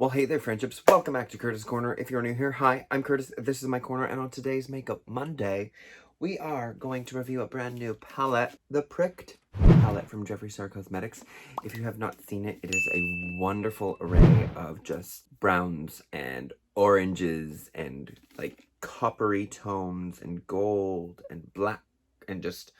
Well, hey there, friendships. Welcome back to Curtis Corner. If you're new here, hi, I'm Curtis. This is my corner, and on today's Makeup Monday, we are going to review a brand new palette, the Pricked palette from Jeffree Star Cosmetics. If you have not seen it, it is a wonderful array of just browns and oranges and like coppery tones and gold and black and just,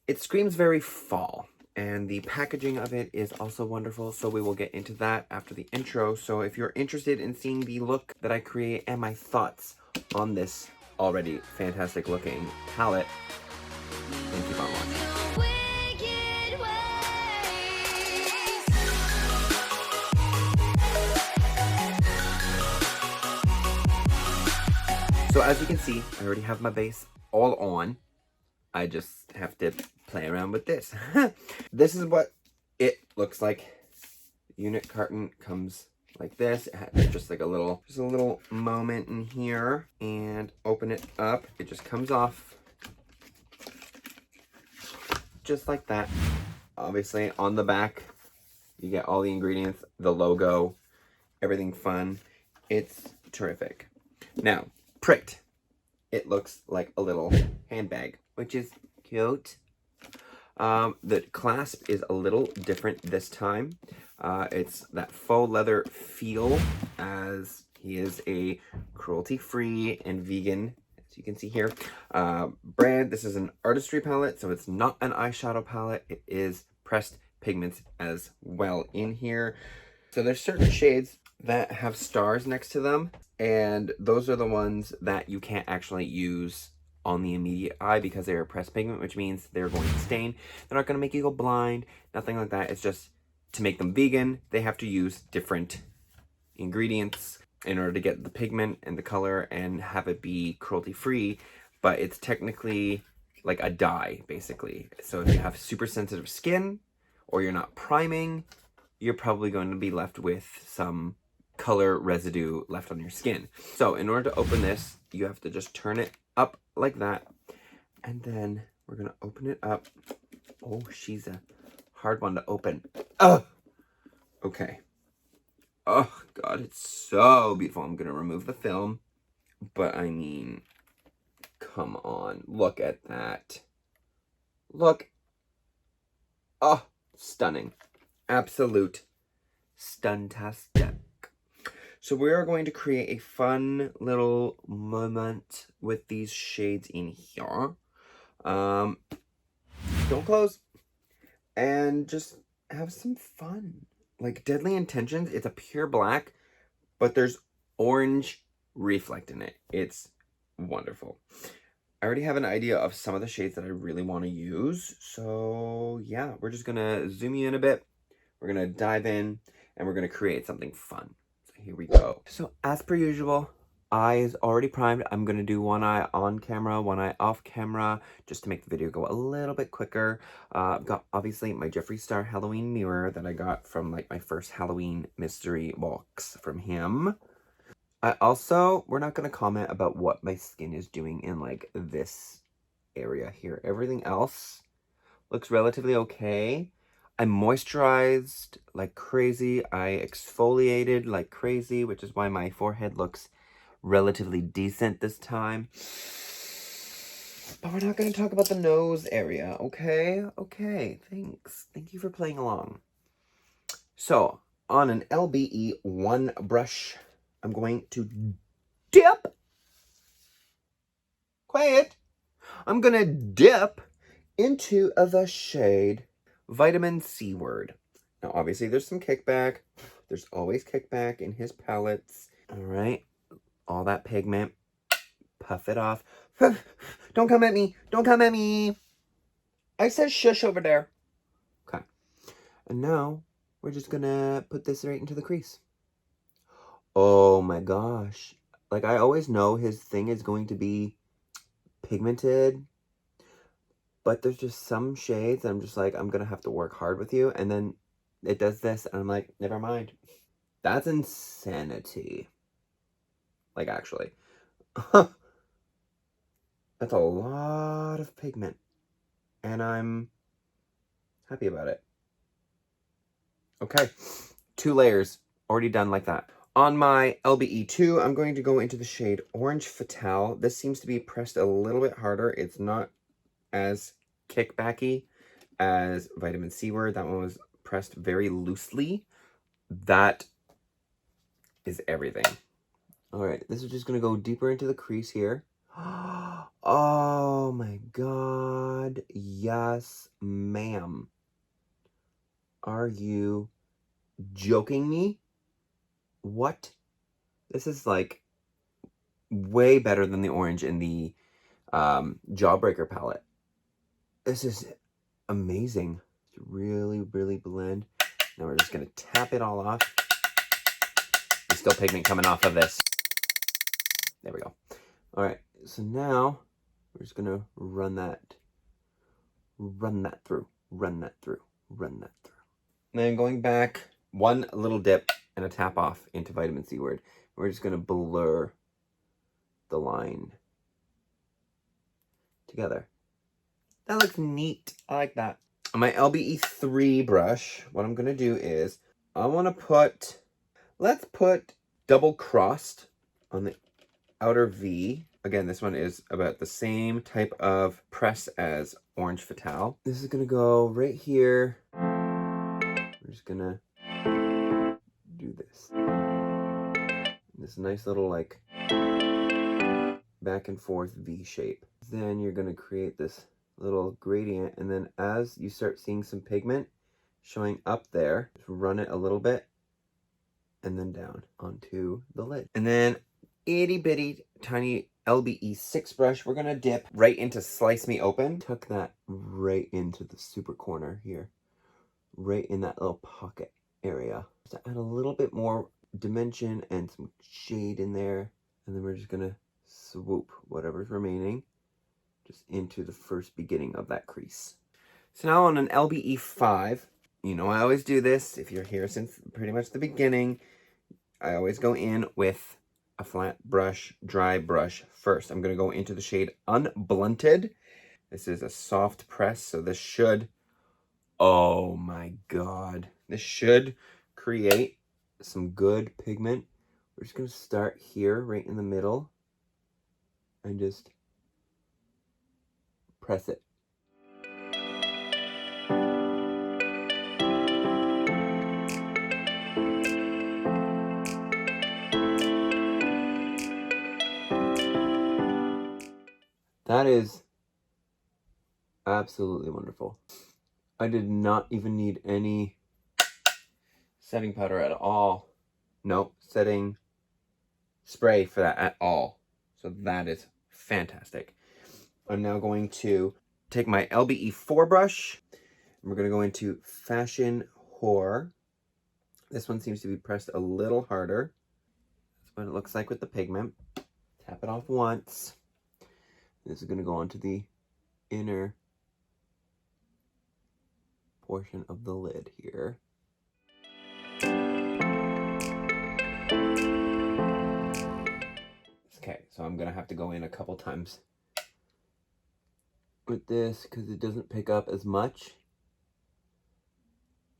it screams very fall. And the packaging of it is also wonderful, so we will get into that after the intro. So if you're interested in seeing the look that I create and my thoughts on this already fantastic looking palette, then keep on watching. So as you can see, I already have my base all on. I just have to play around with this. This is what it looks like. The unit carton comes like this. It has just like a little moment in here, and open it up. It just comes off just like that. Obviously on the back, you get all the ingredients, the logo, everything fun. It's terrific. Now, Pricked. It looks like a little handbag, which is cute. The clasp is a little different this time. It's that faux leather feel, as he is a cruelty-free and vegan, as you can see here, brand. This is an artistry palette, so it's not an eyeshadow palette. It is pressed pigments as well in here. So there's certain shades that have stars next to them, and those are the ones that you can't actually use on the immediate eye because they are pressed pigment, which means they're going to stain. They're not going to make you go blind, nothing like that. It's just to make them vegan, they have to use different ingredients in order to get the pigment and the color and have it be cruelty-free, but it's technically like a dye, basically. So if you have super sensitive skin or you're not priming, you're probably going to be left with some color residue left on your skin. So in order to open this, you have to just turn it up like that, and then we're gonna open it up. Oh, she's a hard one to open. Oh, okay. Oh God, it's so beautiful. I'm gonna remove the film, but I mean, come on, look at that. Look. Oh, stunning. Absolute stuntastic. So we are going to create a fun little moment with these shades in here. Don't close. And just have some fun. Like Deadly Intentions, it's a pure black, but there's orange reflect in it. It's wonderful. I already have an idea of some of the shades that I really want to use. So yeah, we're just going to zoom you in a bit. We're going to dive in and we're going to create something fun. Here we go. So as per usual, eye is already primed. I'm going to do one eye on camera, one eye off camera, just to make the video go a little bit quicker. I've got obviously my Jeffree Star Halloween mirror that I got from like my first Halloween mystery box from him. We're not going to comment about what my skin is doing in like this area here. Everything else looks relatively okay. I moisturized like crazy. I exfoliated like crazy, which is why my forehead looks relatively decent this time. But we're not going to talk about the nose area, okay? Okay, thanks. Thank you for playing along. So, on an LBE1 brush, I'm going to dip. Quiet. I'm going to dip into the shade Vitamin C Word. Now, obviously, there's some kickback. There's always kickback in his palettes. All right. All that pigment. Puff it off. Don't come at me. Don't come at me. I said shush over there. Okay. And now, we're just going to put this right into the crease. Oh, my gosh. Like, I always know his thing is going to be pigmented. But there's just some shades that I'm just like, I'm going to have to work hard with you. And then it does this, and I'm like, never mind. That's insanity. Like, actually. That's a lot of pigment. And I'm happy about it. Okay. 2 layers. Already done like that. On my LBE2, I'm going to go into the shade Orange Fatale. This seems to be pressed a little bit harder. It's not as kickbacky as Vitamin C were. That one was pressed very loosely. That is everything. All right, this is just going to go deeper into the crease here. Oh my God. Yes, ma'am. Are you joking me? What? This is like way better than the orange in the Jawbreaker palette. This is amazing. It's really, really blend. Now we're just going to tap it all off. There's still pigment coming off of this. There we go. All right, so now we're just going to run that through. And then going back, one little dip and a tap off into Vitamin C word. We're just going to blur the line together. That looks neat. I like that. On my LBE3 brush, what I'm going to do is I want to put, let's put double crossed on the outer V. Again, this one is about the same type of press as Orange Fatale. This is going to go right here. We're just going to do this. This nice little like back and forth V shape. Then you're going to create this little gradient, and then as you start seeing some pigment showing up there, just run it a little bit and then down onto the lid. And then itty bitty tiny LBE6 brush, we're gonna dip right into Slice Me Open. Tuck that right into the super corner here, right in that little pocket area, to add a little bit more dimension and some shade in there. And then we're just gonna swoop whatever's remaining just into the first beginning of that crease. So now on an LBE5, you know I always do this. If you're here since pretty much the beginning, I always go in with a flat brush, dry brush first. I'm going to go into the shade Unblunted. This is a soft press, so this should, oh my God, this should create some good pigment. We're just going to start here, right in the middle, and just press it. That is absolutely wonderful. I did not even need any setting powder at all. No setting spray for that at all. So that is fantastic. I'm now going to take my LBE4 brush, and we're going to go into Fashion Whore. This one seems to be pressed a little harder. That's what it looks like with the pigment. Tap it off once. This is going to go onto the inner portion of the lid here. Okay, so I'm going to have to go in a couple times with this because it doesn't pick up as much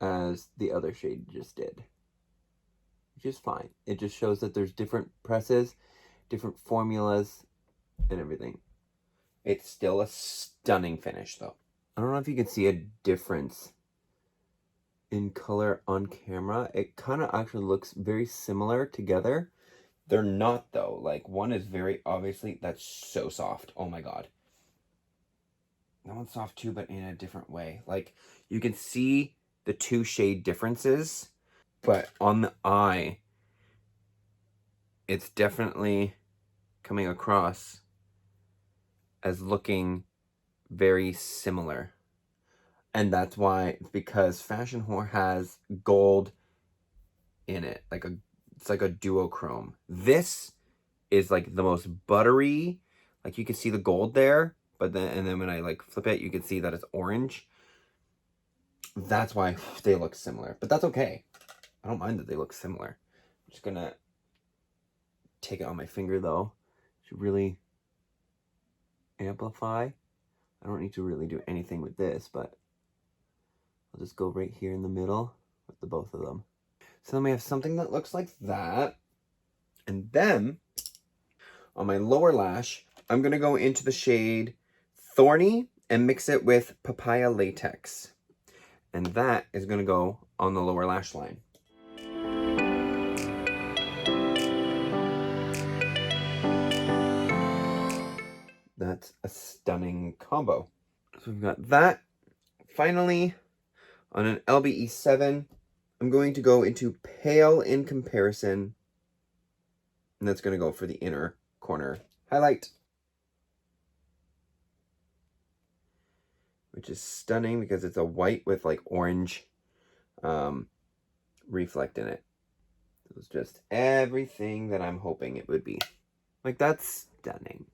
as the other shade just did, which is fine. It just shows that there's different presses, different formulas, and everything. It's still a stunning finish, though. I don't know if you can see a difference in color on camera. It kind of actually looks very similar together. They're not, though. Like, one is very obviously, that's so soft. Oh my God. That one's soft too, but in a different way. Like, you can see the two shade differences, but on the eye, it's definitely coming across as looking very similar. And that's why, because Fashion Whore has gold in it. It's like a duochrome. This is like the most buttery. Like, you can see the gold there, but then when I like flip it, you can see that it's orange. That's why they look similar, but that's okay. I don't mind that they look similar. I'm just gonna take it on my finger though to really amplify. I don't need to really do anything with this, but I'll just go right here in the middle with the both of them. So then we have something that looks like that. And then on my lower lash, I'm going to go into the shade Thorny and mix it with Papaya Latex. And that is going to go on the lower lash line. That's a stunning combo. So we've got that. Finally, on an LBE7, I'm going to go into Pale in Comparison. And that's going to go for the inner corner highlight. Which is stunning because it's a white with like orange reflect in it. It was just everything that I'm hoping it would be. Like, that's stunning.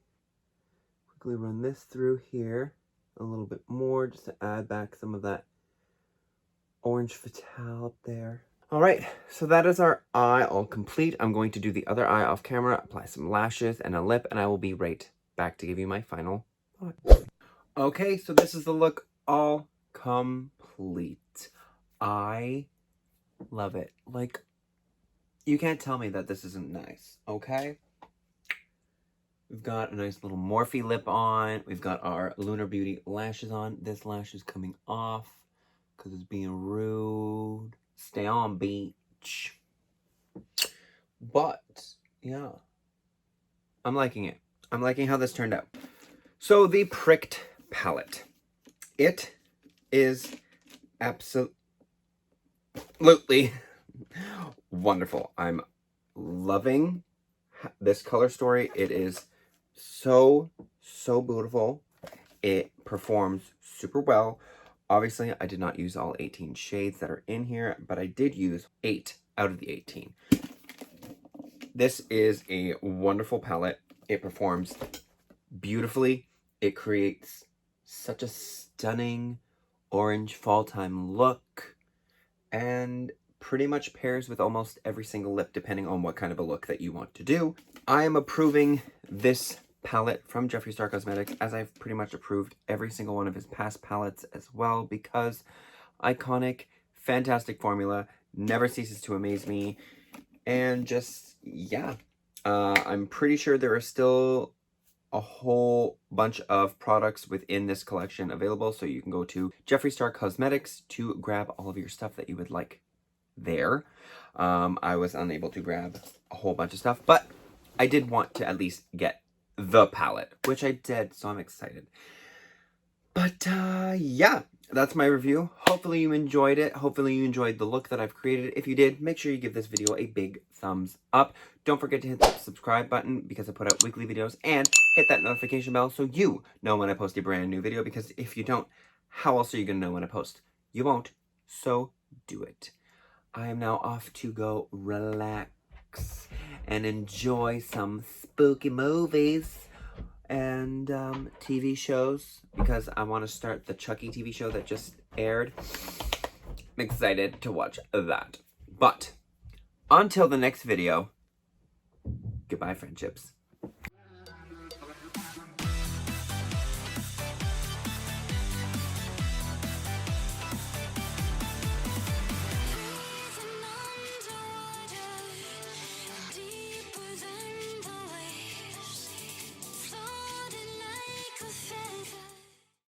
Quickly run this through here a little bit more just to add back some of that orange fatale up there. All right, so that is our eye all complete. I'm going to do the other eye off camera, apply some lashes and a lip, and I will be right back to give you my final thought. Okay, so this is the look all complete. I love it. Like, you can't tell me that this isn't nice, okay? We've got a nice little Morphe lip on. We've got our Lunar Beauty lashes on. This lash is coming off because it's being rude. Stay on, beach. But, yeah. I'm liking it. I'm liking how this turned out. So, the Pricked palette. It is absolutely wonderful. I'm loving this color story. It is so beautiful. It performs super well. Obviously, I did not use all 18 shades that are in here, but I did use 8 out of the 18. This is a wonderful palette. It performs beautifully. It creates such a stunning orange fall time look and pretty much pairs with almost every single lip depending on what kind of a look that you want to do. I am approving this palette from Jeffree Star Cosmetics as I've pretty much approved every single one of his past palettes as well because iconic, fantastic formula, never ceases to amaze me, and just, yeah. I'm pretty sure there are still a whole bunch of products within this collection available, so you can go to Jeffree Star Cosmetics to grab all of your stuff that you would like there. I was unable to grab a whole bunch of stuff, but I did want to at least get the palette, which I did, so I'm excited. But yeah, that's my review. Hopefully you enjoyed it. Hopefully you enjoyed the look that I've created. If you did, make sure you give this video a big thumbs up. Don't forget to hit the subscribe button because I put out weekly videos, and hit that notification bell so you know when I post a brand new video, because if you don't, how else are you going to know when I post? You won't, so do it. I am now off to go relax and enjoy some spooky movies and TV shows because I want to start the Chucky TV show that just aired. I'm excited to watch that. But until the next video, goodbye, friendships.